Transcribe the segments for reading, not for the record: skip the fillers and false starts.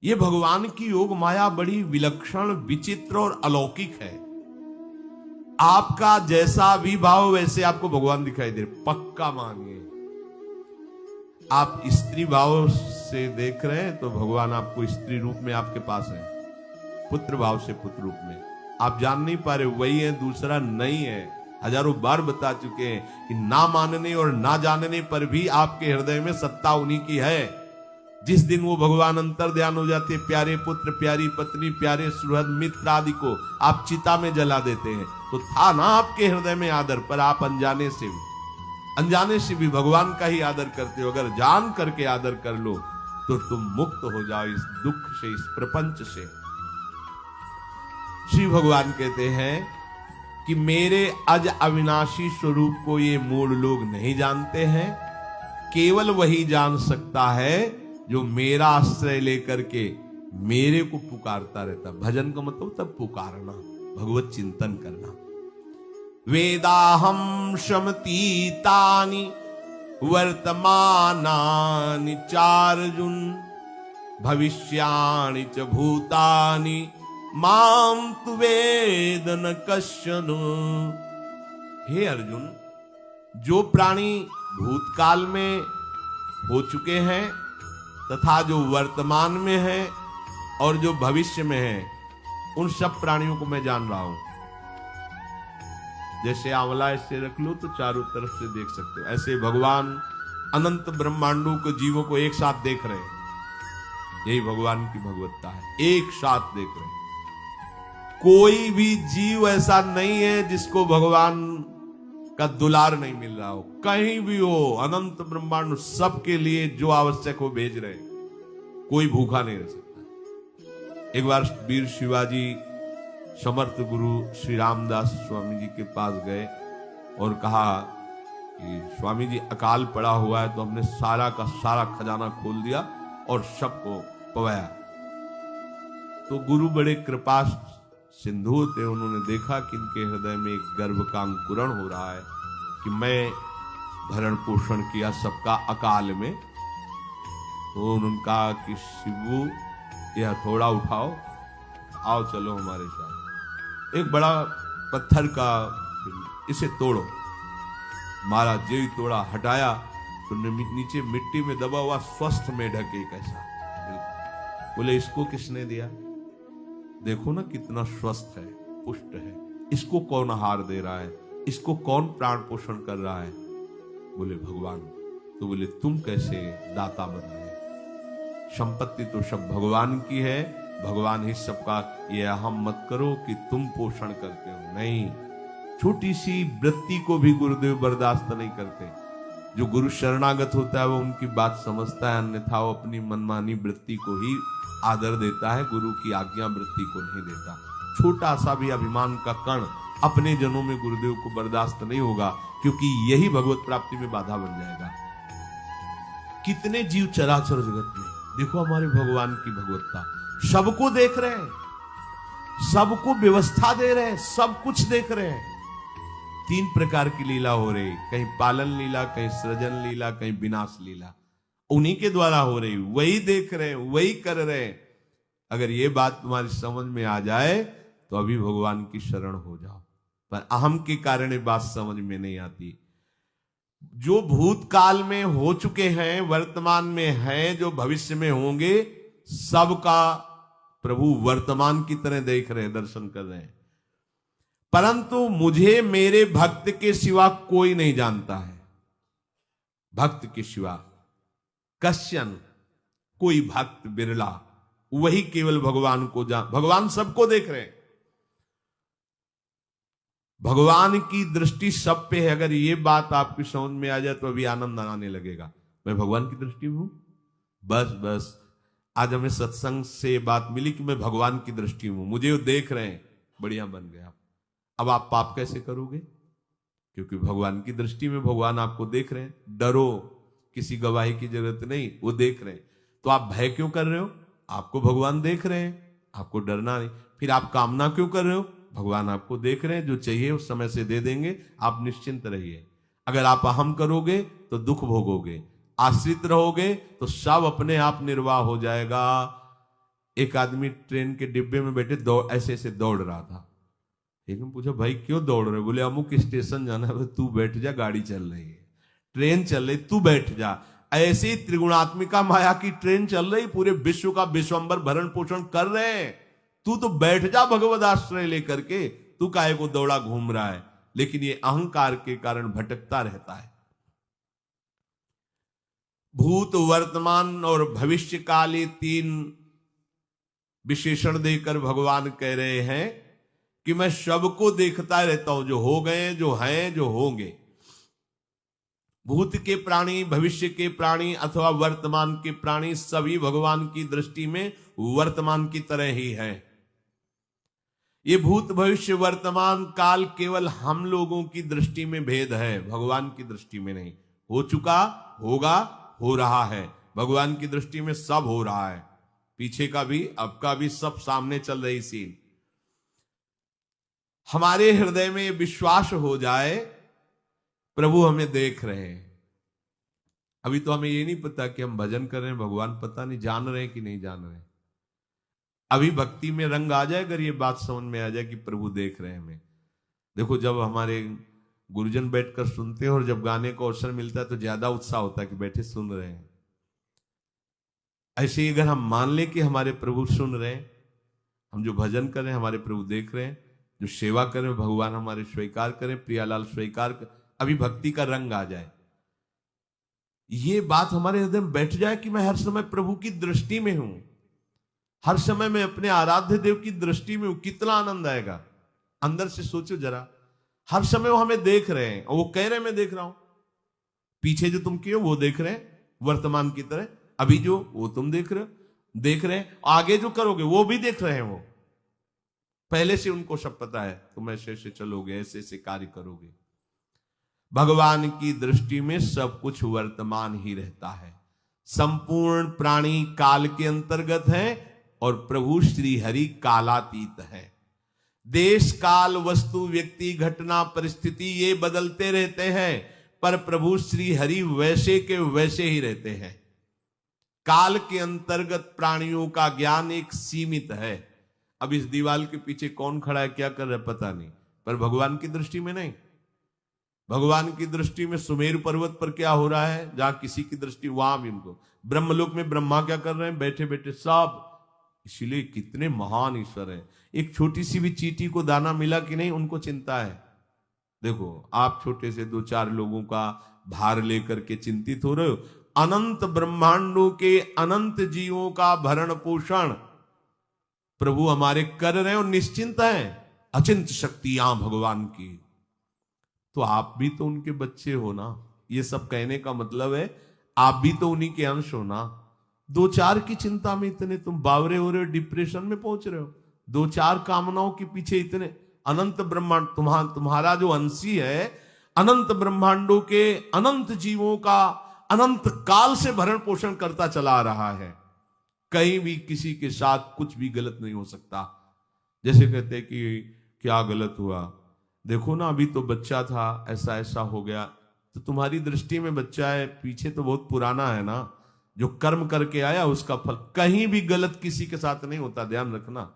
ये भगवान की योग माया बड़ी विलक्षण, विचित्र और अलौकिक है। आपका जैसा भी भाव वैसे आपको भगवान दिखाई दे रहे, पक्का मानिए। आप स्त्री भाव से देख रहे हैं तो भगवान आपको स्त्री रूप में आपके पास है, पुत्र भाव से पुत्र रूप में आप जान नहीं पा रहे, वही है, दूसरा नहीं है। हजारों बार बता चुके हैं कि ना मानने और ना जानने पर भी आपके हृदय में सत्ता उन्हीं की है। जिस दिन वो भगवान अंतर्ध्यान हो जाते, प्यारे पुत्र, प्यारी पत्नी, प्यारे सुहृद मित्र आदि को आप चिता में जला देते हैं, तो था ना आपके हृदय में आदर, पर आप अनजाने से भी भगवान का ही आदर करते हो। अगर जान करके आदर कर लो तो तुम मुक्त हो जाओ इस दुख से, इस प्रपंच से। श्री भगवान कहते हैं कि मेरे अज अविनाशी स्वरूप को ये मूढ़ लोग नहीं जानते हैं, केवल वही जान सकता है जो मेरा आश्रय लेकर के मेरे को पुकारता रहता। भजन का मतलब तब पुकारना, भगवत चिंतन करना। वेदाहम शमतीतानि वर्तमानानि चार्जुन भविष्याणि च भूतानि माम तु वेद न कश्चन। हे अर्जुन, जो प्राणी भूतकाल में हो चुके हैं तथा जो वर्तमान में है और जो भविष्य में है, उन सब प्राणियों को मैं जान रहा हूं। जैसे आंवला ऐसे रख लो तो चारों तरफ से देख सकते हो, ऐसे भगवान अनंत ब्रह्मांडों के जीवों को एक साथ देख रहे हैं। यही भगवान की भगवत्ता है, एक साथ देख रहे हैं। कोई भी जीव ऐसा नहीं है जिसको भगवान का दुलार नहीं मिल रहा हो, कहीं भी हो, अनंत ब्रह्मांड सबके लिए जो आवश्यक हो भेज रहे, कोई भूखा नहीं रह सकता। एक बार वीर शिवाजी समर्थ गुरु श्री रामदास स्वामी जी के पास गए और कहा कि स्वामी जी अकाल पड़ा हुआ है, तो हमने सारा का सारा खजाना खोल दिया और सबको पवाया। तो गुरु बड़े कृपा सिंधु थे, उन्होंने देखा कि इनके हृदय में एक गर्व का अंकुरण हो रहा है कि मैं भरण पोषण किया सबका अकाल में। तो उन्होंने कहा कि शिवू यह थोड़ा उठाओ, आओ चलो हमारे साथ। एक बड़ा पत्थर का, इसे तोड़ो। महाराज जी तोड़ा, हटाया तो नीचे मिट्टी में दबा हुआ स्वस्थ मेढक एक ऐसा। बोले इसको किसने दिया? देखो ना कितना स्वस्थ है, पुष्ट है, इसको कौन आहार दे रहा है, इसको कौन प्राण पोषण कर रहा है? बोले भगवान। तो बोले तुम कैसे दाता बन गए? संपत्ति तो सब भगवान की है, भगवान ही सबका, ये अहम मत करो कि तुम पोषण करते हो। नहीं, छोटी सी वृत्ति को भी गुरुदेव बर्दाश्त नहीं करते। जो गुरु शरणागत होता है वो उनकी बात समझता है, अन्यथा वो अपनी मनमानी वृत्ति को ही आदर देता है, गुरु की आज्ञा वृत्ति को नहीं देता। छोटा सा भी अभिमान का कण अपने जनों में गुरुदेव को बर्दाश्त नहीं होगा, क्योंकि यही भगवत प्राप्ति में बाधा बन जाएगा। कितने जीव चराचर जगत में, देखो हमारे भगवान की भगवत्ता, सबको देख रहे हैं, सबको व्यवस्था दे रहे हैं, सब कुछ देख रहे हैं। 3 प्रकार की लीला हो रही, कहीं पालन लीला, कहीं सृजन लीला, कहीं विनाश लीला, उन्हीं के द्वारा हो रही, वही देख रहे हैं, वही कर रहे हैं। अगर ये बात तुम्हारी समझ में आ जाए तो अभी भगवान की शरण हो जाओ, पर अहम के कारण ये बात समझ में नहीं आती। जो भूतकाल में हो चुके हैं, वर्तमान में हैं, जो भविष्य में होंगे, सबका प्रभु वर्तमान की तरह देख रहे हैं, दर्शन कर रहे हैं। परंतु मुझे मेरे भक्त के सिवा कोई नहीं जानता है। भक्त के सिवा कश्यन, कोई भक्त बिरला, वही केवल भगवान को भगवान सबको देख रहे हैं, भगवान की दृष्टि सब पे है। अगर ये बात आपकी समझ में आ जाए तो अभी आनंद आने लगेगा। मैं भगवान की दृष्टि में हूं, बस आज हमें सत्संग से बात मिली कि मैं भगवान की दृष्टि में हूं, मुझे वो देख रहे हैं, बढ़िया बन गया। अब आप पाप कैसे करोगे? क्योंकि भगवान की दृष्टि में भगवान आपको देख रहे हैं। डरो, किसी गवाही की जरूरत नहीं, वो देख रहे हैं। तो आप भय क्यों कर रहे हो? आपको भगवान देख रहे हैं, आपको डरना नहीं। फिर आप कामना क्यों कर रहे हो? भगवान आपको देख रहे हैं, जो चाहिए उस समय से दे देंगे, आप निश्चिंत रहिए। अगर आप अहम करोगे तो दुख भोगोगे, आश्रित रहोगे तो सब अपने आप निर्वाह हो जाएगा। एक आदमी ट्रेन के डिब्बे में बैठे ऐसे ऐसे दौड़ रहा था। एक ने पूछा भाई क्यों दौड़ रहे? बोले अमुक स्टेशन जाना है। तू बैठ जा, गाड़ी चल रही है, ट्रेन चल रही, तू बैठ जा। ऐसी त्रिगुणात्मिका माया की ट्रेन चल रही, पूरे विश्व का विश्वंबर भरण पोषण कर रहे हैं, तू तो बैठ जा भगवद आश्रय लेकर के, तू काहे को दौड़ा घूम रहा है? लेकिन ये अहंकार के कारण भटकता रहता है। भूत, वर्तमान और भविष्य काल, ये 3 विशेषण देकर भगवान कह रहे हैं कि मैं सबको देखता रहता हूं, जो हो गए, जो हैं, जो होंगे। भूत के प्राणी, भविष्य के प्राणी अथवा वर्तमान के प्राणी सभी भगवान की दृष्टि में वर्तमान की तरह ही है। ये भूत, भविष्य, वर्तमान काल केवल हम लोगों की दृष्टि में भेद है, भगवान की दृष्टि में नहीं। हो चुका, होगा, हो रहा है। भगवान की दृष्टि में सब हो रहा है, पीछे का भी, अब का भी, सब सामने चल रही सीन। हमारे हृदय में विश्वास हो जाए प्रभु हमें देख रहे हैं। अभी तो हमें ये नहीं पता कि हम भजन कर रहे हैं, भगवान पता नहीं जान रहे हैं कि नहीं जान रहे हैं। अभी भक्ति में रंग आ जाए, अगर ये बात समझ में आ जाए कि प्रभु देख रहे हैं हमें। देखो, जब हमारे गुरुजन बैठकर सुनते हैं और जब गाने को अवसर मिलता है तो ज्यादा उत्साह होता है कि बैठे सुन रहे हैं। ऐसे ही अगर हम मान लें कि हमारे प्रभु सुन रहे हैं, हम जो भजन कर रहे हैं हमारे प्रभु देख रहे हैं, जो सेवा करें भगवान हमारे स्वीकार करें, प्रियालाल स्वीकार कर, अभी भक्ति का रंग आ जाए, ये बात हमारे हृदय में बैठ जाए कि मैं हर समय प्रभु की दृष्टि में हूं, हर समय मैं अपने आराध्य देव की दृष्टि में हूं, कितना आनंद आएगा। अंदर से सोचो जरा, हर समय वो हमें देख रहे हैं और वो कह रहे हैं मैं देख रहा हूं। पीछे जो तुम किए वो देख रहे हैं वर्तमान की तरह, अभी जो वो तुम देख रहे हैं, आगे जो करोगे वो भी देख रहे हैं। वो पहले से उनको सब पता है, तुम ऐसे ऐसे चलोगे, ऐसे ऐसे कार्य करोगे। भगवान की दृष्टि में सब कुछ वर्तमान ही रहता है। संपूर्ण प्राणी काल के अंतर्गत है और प्रभु श्री हरि कालातीत है। देश, काल, वस्तु, व्यक्ति, घटना, परिस्थिति ये बदलते रहते हैं, पर प्रभु श्री हरि वैसे के वैसे ही रहते हैं। काल के अंतर्गत प्राणियों का ज्ञान एक सीमित है। अब इस दीवार के पीछे कौन खड़ा है, क्या कर रहा है, पता नहीं, पर भगवान की दृष्टि में नहीं। भगवान की दृष्टि में सुमेरु पर्वत पर क्या हो रहा है, जहां किसी की दृष्टि, वहां भी उनको, ब्रह्मलोक में ब्रह्मा क्या कर रहे हैं, बैठे बैठे सब। इसलिए कितने महान ईश्वर हैं। एक छोटी सी भी चींटी को दाना मिला कि नहीं, उनको चिंता है। देखो, आप छोटे से 2-4 लोगों का भार लेकर के चिंतित हो रहे हो, अनंत ब्रह्मांडों के अनंत जीवों का भरण पोषण प्रभु हमारे कर रहे हैं और निश्चिंत हैं। अचिंत शक्तियां भगवान की, तो आप भी तो उनके बच्चे हो ना। ये सब कहने का मतलब है आप भी तो उन्हीं के अंश हो ना। 2-4 की चिंता में इतने तुम बावरे हो रहे हो, डिप्रेशन में पहुंच रहे हो, 2-4 कामनाओं के पीछे इतने। अनंत ब्रह्मांड तुम्हारा जो अंशी है, अनंत ब्रह्मांडों के अनंत जीवों का अनंत काल से भरण पोषण करता चला आ रहा है। कहीं भी किसी के साथ कुछ भी गलत नहीं हो सकता। जैसे कहते हैं कि क्या गलत हुआ, देखो ना अभी तो बच्चा था, ऐसा ऐसा हो गया, तो तुम्हारी दृष्टि में बच्चा है, पीछे तो बहुत पुराना है ना, जो कर्म करके आया उसका फल। कहीं भी गलत किसी के साथ नहीं होता, ध्यान रखना।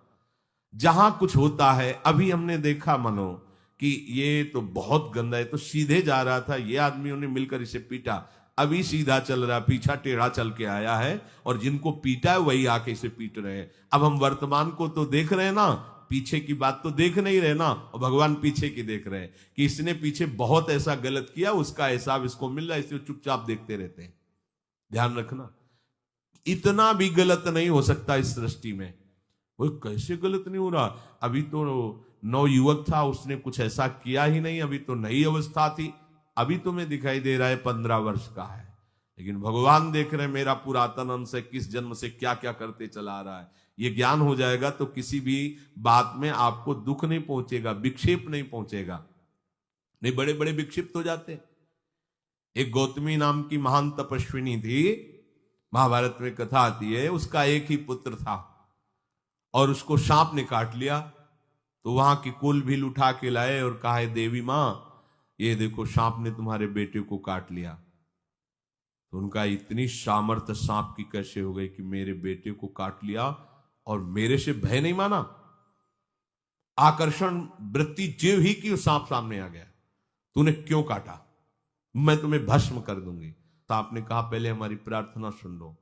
जहां कुछ होता है, अभी हमने देखा मनो कि ये तो बहुत गंदा है, तो सीधे जा रहा था, ये आदमियों ने मिलकर इसे पीटा, अभी सीधा चल रहा, पीछा टेढ़ा चल के आया है, और जिनको पीटा है वही आके इसे पीट रहे हैं। अब हम वर्तमान को तो देख रहे हैं ना, पीछे की बात तो देख नहीं रहे ना, और भगवान पीछे की देख रहे हैं कि इसने पीछे बहुत ऐसा गलत किया, उसका हिसाब इसको मिल रहा है, इसलिए चुपचाप देखते रहते हैं। ध्यान रखना, इतना भी गलत नहीं हो सकता इस सृष्टि में। वो कैसे गलत नहीं हो रहा, अभी तो नवयुवक था, उसने कुछ ऐसा किया ही नहीं, अभी तो नई अवस्था थी, अभी तुम्हें दिखाई दे रहा है 15 वर्ष का है, लेकिन भगवान देख रहे हैं मेरा पुरातन अंश है, किस जन्म से क्या क्या करते चला आ रहा है। ये ज्ञान हो जाएगा तो किसी भी बात में आपको दुख नहीं पहुंचेगा, विक्षेप नहीं पहुंचेगा। नहीं, बड़े बड़े विक्षिप्त हो जाते। एक गौतमी नाम की महान तपस्विनी थी, महाभारत में कथा आती है, उसका एक ही पुत्र था और उसको सांप ने काट लिया। तो वहां की कुल भी उठा के लाए और कहा है देवी मां, ये देखो सांप ने तुम्हारे बेटे को काट लिया। तो उनका इतनी सामर्थ्य सांप की कैसे हो गई कि मेरे बेटे को काट लिया और मेरे से भय नहीं माना। आकर्षण वृत्ति जीव ही की सांप सामने आ गया, तूने क्यों काटा, मैं तुम्हें भस्म कर दूंगी। तो आपने कहा पहले हमारी प्रार्थना सुन लो।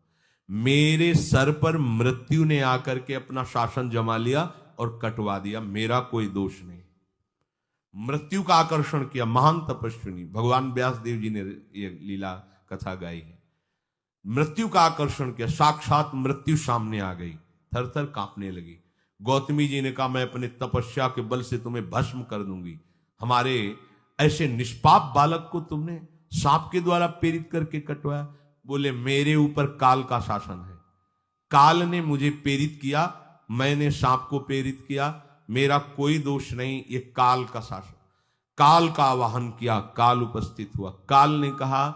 मेरे सर पर मृत्यु ने आकर के अपना शासन जमा लिया और कटवा दिया, मेरा कोई दोष नहीं। मृत्यु का आकर्षण किया, महान तपस्विनी भगवान व्यास देव जी ने ये लीला कथा गाई है। मृत्यु का आकर्षण किया, साक्षात मृत्यु सामने आ गई, थर थर कांपने लगी। गौतमी जी ने कहा मैं अपने तपस्या के बल से तुम्हें भस्म कर दूंगी। हमारे ऐसे निष्पाप बालक को तुमने सांप के द्वारा प्रेरित करके कटवाया। बोले मेरे ऊपर काल का शासन है, काल ने मुझे प्रेरित किया, मैंने सांप को प्रेरित किया, मेरा कोई दोष नहीं, ये काल का शासन। काल का आवाहन किया, काल उपस्थित हुआ। काल ने कहा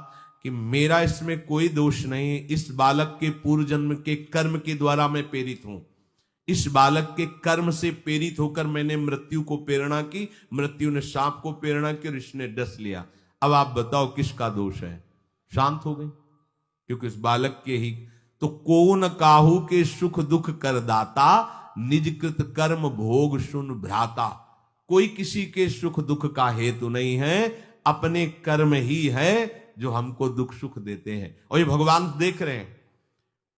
कि मेरा इसमें कोई दोष नहीं, इस बालक के पूर्व जन्म के कर्म के द्वारा मैं प्रेरित हूं। इस बालक के कर्म से प्रेरित होकर मैंने मृत्यु को प्रेरणा की, मृत्यु ने सांप को प्रेरणा की और इसने डस लिया। अब आप बताओ किसका दोष है? शांत हो गई, क्योंकि इस बालक के ही तो कौन काहू के सुख दुख कर दाता, निज कृत कर्म भोग सुन भ्राता। कोई किसी के सुख दुख का हेतु नहीं है, अपने कर्म ही है जो हमको दुख सुख देते हैं। और ये भगवान देख रहे हैं,